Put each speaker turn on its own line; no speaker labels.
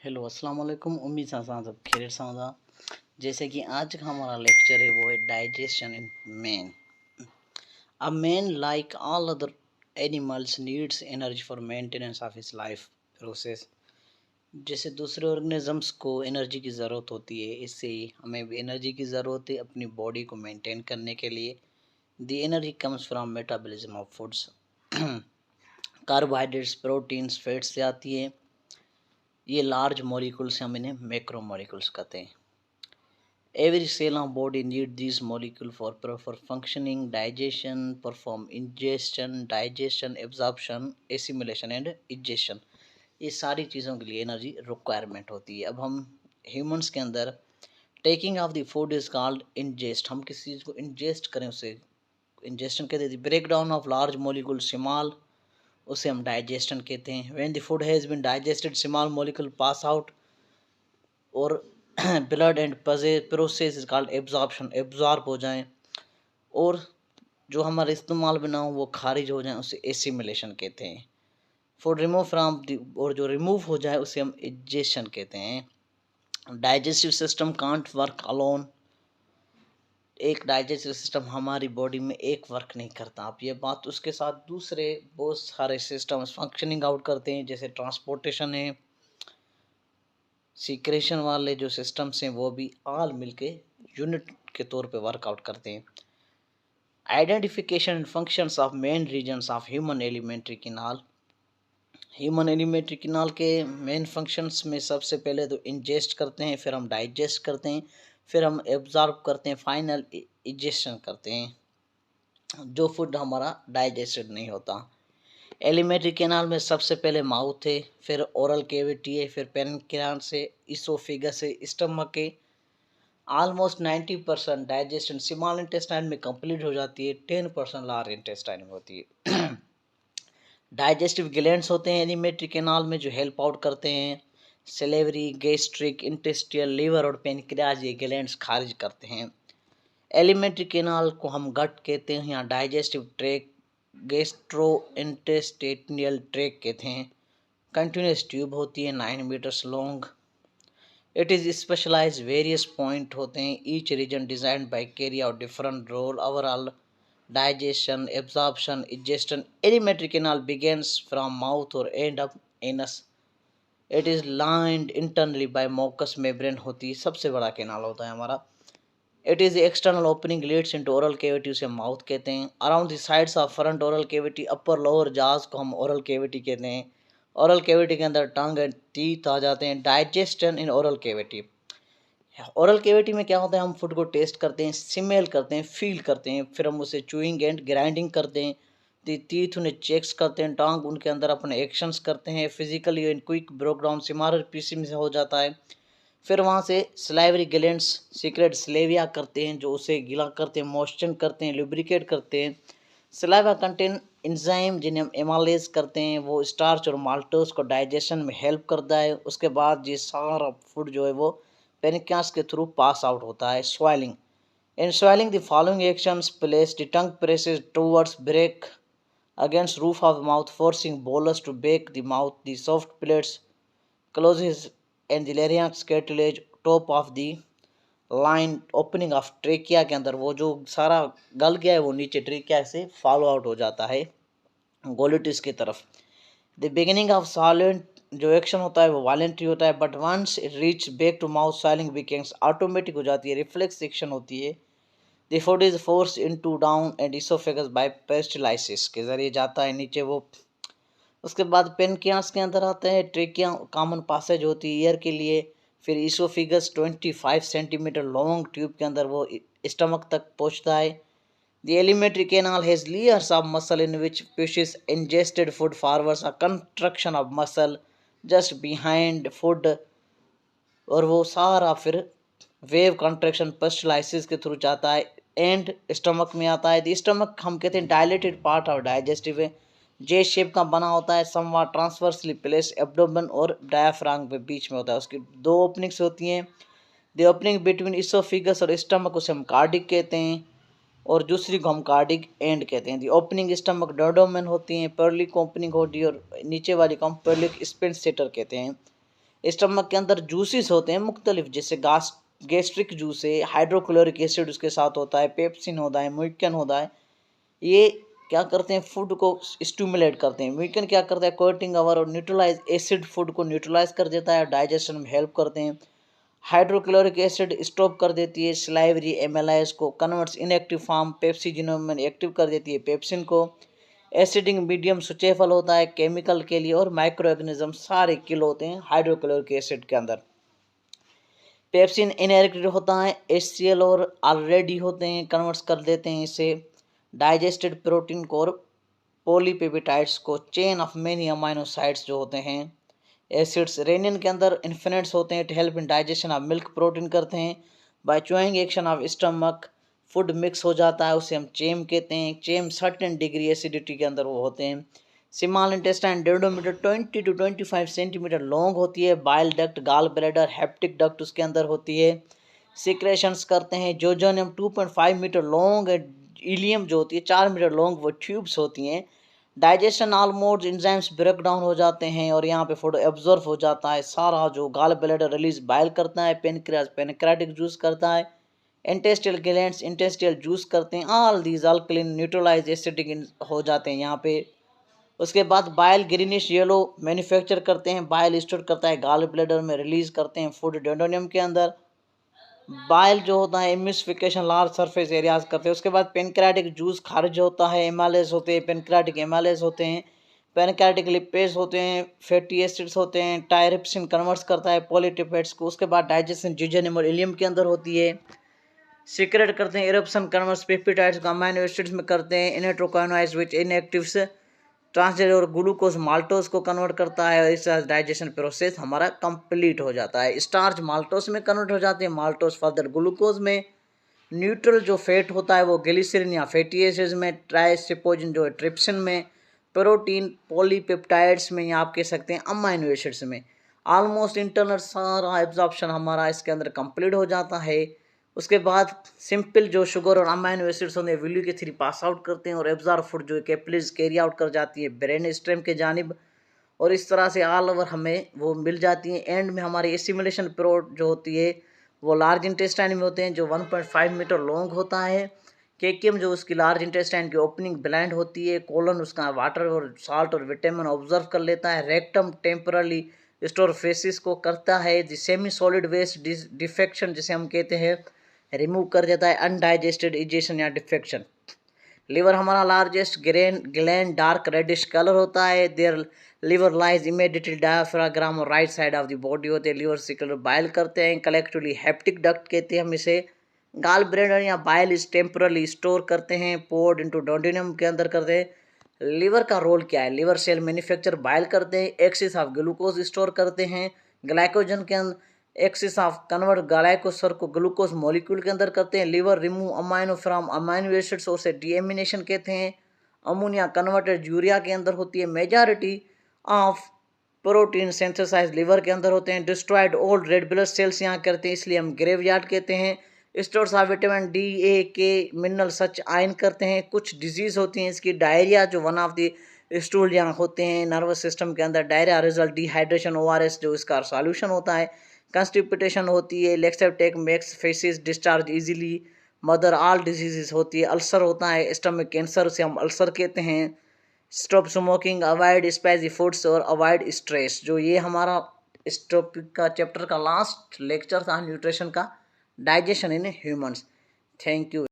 Hello अस्सलाम वालेकुम। उम्मीद सा सब खैरियत से होगा। जैसे कि आज का हमारा लेक्चर है वो है digestion in man. A man like all other animals needs energy for maintenance of his life process. जैसे दूसरे ऑर्गेनिजम्स को एनर्जी की ज़रूरत होती है, इससे ही हमें भी एनर्जी की ज़रूरत है अपनी बॉडी को मेंटेन करने के लिए। The energy comes from metabolism of foods. Carbohydrates, proteins, fats से आती है। ये लार्ज मॉलिक्यूल्स हम इन्हें मैक्रो मॉलिक्यूल्स कहते हैं। Every cell of body need these molecules for proper functioning, digestion, perform ingestion, digestion, absorption, assimilation and egestion। ये सारी चीज़ों के लिए एनर्जी रिक्वायरमेंट होती है। अब हम ह्यूमंस के अंदर taking of the food is called ingest. हम किसी चीज़ को इंजेस्ट करें उसे इंजेस्शन कहते हैं। Break down of large molecule small, उसे हम डाइजेशन कहते हैं। When the food has been digested small molecule pass out और blood and process is called absorption, absorb हो जाएं और जो हमारे इस्तेमाल में ना हो वो खारिज हो जाए उसे एसिमिलेशन कहते हैं। फूड रिमूव फ्रॉम और जो रिमूव हो जाए उसे हम इजेशन कहते हैं। Digestive system can't work alone. एक डाइजेस्टिव सिस्टम हमारी बॉडी में एक वर्क नहीं करता। आप ये बात, उसके साथ दूसरे बहुत सारे सिस्टम्स फंक्शनिंग आउट करते हैं, जैसे ट्रांसपोर्टेशन है, सीक्रेशन वाले जो सिस्टम्स हैं वो भी ऑल मिलके यूनिट के तौर पे वर्कआउट करते हैं। Identification and functions of main regions of human alimentary canal. Human alimentary canal के मेन फंक्शंस में सबसे पहले तो इंजेस्ट करते हैं, फिर हम डाइजेस्ट करते हैं, फिर हम एब्जॉर्ब करते हैं, फाइनल इजेशन करते हैं जो फूड हमारा डाइजेस्टेड नहीं होता। एलिमेंट्री कैनाल में सबसे पहले माउथ है, फिर ओरल कैविटी है, फिर पेनक्रियास है, इसोफेगस है, स्टमक है। ऑलमोस्ट 90% डाइजेशन स्मॉल इंटेस्टाइन में कंप्लीट हो जाती है, 10% लार्ज इंटेस्टाइन में होती है। डाइजेस्टिव ग्लैंड्स होते हैं एलिमेंट्री कैनाल में जो हेल्प आउट करते हैं। सेलेवरी, गैस्ट्रिक, इंटेस्टियल, लीवर और पेनक्रियाज ये ग्लैंड्स खारिज करते हैं। एलिमेंट्री कैनाल को हम गट कहते हैं या digestive tract, gastrointestinal tract कहते हैं। कंटिन्यूस ट्यूब होती है 9 metres long. It is specialise various point होते हैं, each region designed by carry out different role overall digestion, absorption, egestion. Alimentary canal begins from mouth और end up anus. It is lined internally by mucous membrane होती है, सबसे बड़ा canal होता है हमारा। It is external opening leads into oral cavity, उसे mouth कहते हैं। Around the sides of front oral cavity, upper lower जाज को हम ओरल कैविटी कहते हैं। ओरल कैविटी के अंदर टंग एंड टीथ आ जाते हैं। Digestion in oral cavity. Oral cavity में क्या होता है, हम फूड को टेस्ट करते हैं, स्मेल करते हैं, फील करते हैं, फिर हम उसे चूइंग एंड ग्राइंडिंग करते हैं। टीथ उन्हें चेक्स करते हैं, टंग उनके अंदर अपने एक्शंस करते हैं। Physically and quick breakdown smaller pieces में से हो जाता है। फिर वहाँ से स्लाइवरी ग्लैंड्स सीक्रेट स्लेविया करते हैं जो उसे गीला करते हैं, मॉइस्चर करते हैं, लुब्रिकेट करते हैं। सलाइवा कंटेन एंजाइम जिन्हें हम एमालेज करते हैं, वो स्टार्च और माल्टोज को डाइजेशन में हेल्प करता है। उसके बाद ये सारा फूड जो है वो पेनिकास के थ्रू पास आउट होता है। Swelling, in swelling the following actions place the tongue presses towards break against roof of mouth, forcing bolus to bake the mouth. The soft plates closes and the larynx cartilage top of the line opening of trachea के अंदर वो जो सारा गल गया है वो नीचे ट्रेकिया से फॉलो आउट हो जाता है गोलिटिस की तरफ। द बिगिनिंग ऑफ साइलेंट जो एक्शन होता है वो वायलेंटरी होता है, but once it reach back to mouth swallowing becomes automatic हो जाती है, रिफ्लेक्स एक्शन होती है। The food is force into down and oesophagus by peristalsis के जरिए जाता है नीचे वो। उसके बाद पेनक्रियास के अंदर आता है, ट्रेकिया कॉमन पासेज होती है ईयर के लिए। फिर इसोफिगस 25 सेंटीमीटर लॉन्ग ट्यूब के अंदर वो स्टमक तक पहुंचता है। The alimentary canal has layers of muscle in which pushes ingested food forwards, a contraction of muscle just behind food, और वो सारा फिर वेव कंट्रैक्शन पेस्टलाइसिस के थ्रू जाता है एंड स्टमक में आता है। द स्टमक हम कहते हैं डायलेटेड पार्ट ऑफ डाइजेस्टिव है, जे शेप का बना होता है, समवा ट्रांसवर्सली प्लेस एब्डोमेन और डायाफ्राम के बीच में होता है। उसकी दो ओपनिंग्स होती हैं। द ओपनिंग बिटवीन इसोफिगस और स्टमक उसे हम कार्डिक कहते हैं और दूसरी को हम कार्डिक एंड कहते हैं। दी ओपनिंग स्टमक डोडोमेन होती हैं, पर्लिक ओपनिंग होती है और नीचे वाली को हम पर्लिक स्पेंसेटर कहते हैं। स्टमक के अंदर जूसेस होते हैं मुख्तलिफ, जैसे गैस्ट्रिक जूस है, हाइड्रोक्लोरिक एसिड उसके साथ होता है, पेप्सिन होता है, म्यूकन होता है। ये क्या करते हैं, फूड को स्टिमुलेट करते हैं। म्यूकन क्या करता है, कोटिंग अवर और न्यूट्रलाइज एसिड फूड को न्यूट्रलाइज कर देता है, डाइजेशन में हेल्प करते हैं। हाइड्रोक्लोरिक एसिड स्टॉप कर देती है स्लाइवरी एमेलाइज को, कन्वर्ट्स इनएक्टिव फॉर्म पेप्सिजिनम में एक्टिव कर देती है पेप्सिन को। एसिडिक मीडियम सुचेफल होता है केमिकल के लिए, और माइक्रो ऑर्गेनिज्म सारे किल होते हैं हाइड्रोक्लोरिक एसिड के अंदर। पेप्सिन इनएक्टिव होता है HCl और ऑलरेडी होते हैं, कन्वर्ट्स कर देते हैं इसे डाइजेस्टेड प्रोटीन को और पॉलीपेप्टाइड्स को, चेन ऑफ मेनी अमाइनोसाइड्स जो होते हैं एसिड्स। रेनिन के अंदर इन्फिनेट्स होते हैं, to help in digestion of milk protein करते हैं। By chewing action of stomach food mix हो जाता है, उसे हम चेम कहते हैं। चेम सर्टेन डिग्री एसिडिटी के अंदर वो होते हैं। Small intestine 1.5 metre 20 to 25 centimetre long होती है। Bile duct, gall bladder, hepatic duct उसके अंदर होती है। सिक्रेशंस करते हैं। जोजोनियम 2.5 मीटर लॉन्ग है। इलियम जो होती है 4 मीटर लॉन्ग, वो ट्यूब्स होती हैं। Digestion almost enzymes break down हो जाते हैं और यहाँ पे फूड एब्जॉर्ब हो जाता है सारा, जो गाल ब्लैडर रिलीज बाइल करता है, पेनक्रियाज पेनक्रेटिक जूस करता है, इंटेस्टियल ग्लैंड्स इंटेस्टियल जूस करते हैं। ऑल दीज अल्कलिन न्यूट्रलाइज एसिडिक हो जाते हैं यहाँ पे। उसके बाद बाइल ग्रीनिश येलो मैन्युफैक्चर करते हैं, बाइल स्टोर करता है गाल ब्लैडर में, रिलीज करते हैं फूड डेंडोनियम के अंदर। बाइल जो होता है इम्यूसिफिकेशन लार्ज सरफेस एरियाज करते हैं। उसके बाद पेनक्रेटिक जूस खारिज होता है, एमालेज होते हैं, पेनक्रेटिक एमालेज होते हैं, पेनक्रेटिक लिपेज होते हैं, फैटी एसिड्स होते हैं, टायरिप्सिन कन्वर्ट्स करता है पॉलीटिपेट्स को। उसके बाद डाइजेशन जिजोनियम और इलियम के अंदर होती है। सीक्रेट करते हैं इरप्शन कन्वर्ट्स पेप्टाइड्स को अमाइनो एसिड्स में करते हैं। इनेट्रोकाइनोइड्स विच इनएक्टिव्स ट्रांसलेट और ग्लूकोज माल्टोज को कन्वर्ट करता है, और इस डाइजेशन प्रोसेस हमारा कंप्लीट हो जाता है। स्टार्च माल्टोज में कन्वर्ट हो जाते हैं, माल्टोज फर्दर ग्लूकोज में। न्यूट्रल जो फैट होता है वो ग्लिसरीन या फैटी एसिड्स में, ट्राइसिपोजिन जो है ट्रिप्सिन में, प्रोटीन पॉलीपेप्टाइड्स में, या आप कह सकते हैं अमाइनो एसिड्स में। ऑलमोस्ट इंटरनल सारा एब्जॉर्प्शन हमारा इसके अंदर कंप्लीट हो जाता है। उसके बाद सिंपल जो शुगर और अमाइनो एसिड्स होते हैं विल्यू के थ्री पास आउट करते हैं और एब्जॉर्ब फूड जो कैपिलरीज कैरी आउट कर जाती है ब्रेन स्टेम के जानिब, और इस तरह से ऑल ओवर हमें वो मिल जाती है। एंड में हमारी एसिमुलेशन प्रोड जो होती है वो लार्ज इंटेस्टाइन में होते हैं, जो 1.5 मीटर लॉन्ग होता है। केकियम जो उसकी लार्ज इंटेस्टाइन की ओपनिंग ब्लैंड होती है। कोलन उसका वाटर और साल्ट और विटामिन ऑब्जर्व कर लेता है। रेक्टम टेम्परली स्टोर फेसिस को करता है। सेमी सॉलिड वेस्ट डिफेक्शन जिसे हम कहते हैं रिमूव कर देता है, अनडाइजेस्टेड इजेशन या डिफेक्शन। लिवर हमारा largest gland dark reddish colour होता है। There liver lies immediately diaphragm और right side of the body होते हैं। लिवर सिकल बाइल करते हैं, कलेक्टिवली हेप्टिक डक्ट कहते हैं हम इसे। गाल ब्लैडर या बाइल इस टेम्परली स्टोर करते हैं, पोर्ड इनटू डोडिनम के अंदर करते हैं। लिवर का रोल क्या है, लिवर सेल मैन्युफैक्चर बाइल करते हैं, एक्सिस ऑफ ग्लूकोज स्टोर करते हैं, ग्लाइकोजन के अंदर एक्सिस ऑफ कन्वर्ट ग्लाइकोसर को ग्लूकोज मॉलिक्यूल के अंदर करते हैं। Liver remove amino from amino acids, उसे डीएमिनेशन कहते हैं। अमोनिया कन्वर्टेड यूरिया के अंदर होती है। Majority of protein synthesize liver के अंदर होते हैं। Destroyed old red blood cells यहाँ करते हैं, इसलिए हम ग्रेवयार्ड कहते हैं। Stores of vitamin D A K mineral such ion करते हैं। कुछ डिजीज होती हैं इसकी, डायरिया जो वन ऑफ द स्टूल यहाँ होते हैं नर्वस सिस्टम के अंदर, डायरिया रिजल्ट डिहाइड्रेशन, ORS जो इसका सॉल्यूशन होता है। कंस्टिपेशन होती है, लेक्सर take makes faeces discharge easily. Mother all diseases होती है। अल्सर होता है, स्टमक कैंसर से हम अल्सर कहते हैं। Stop smoking, avoid spicy foods और अवॉइड स्ट्रेस। जो ये हमारा इस टॉपिक का चैप्टर का लास्ट लेक्चर था न्यूट्रिशन का, digestion in humans. Thank you.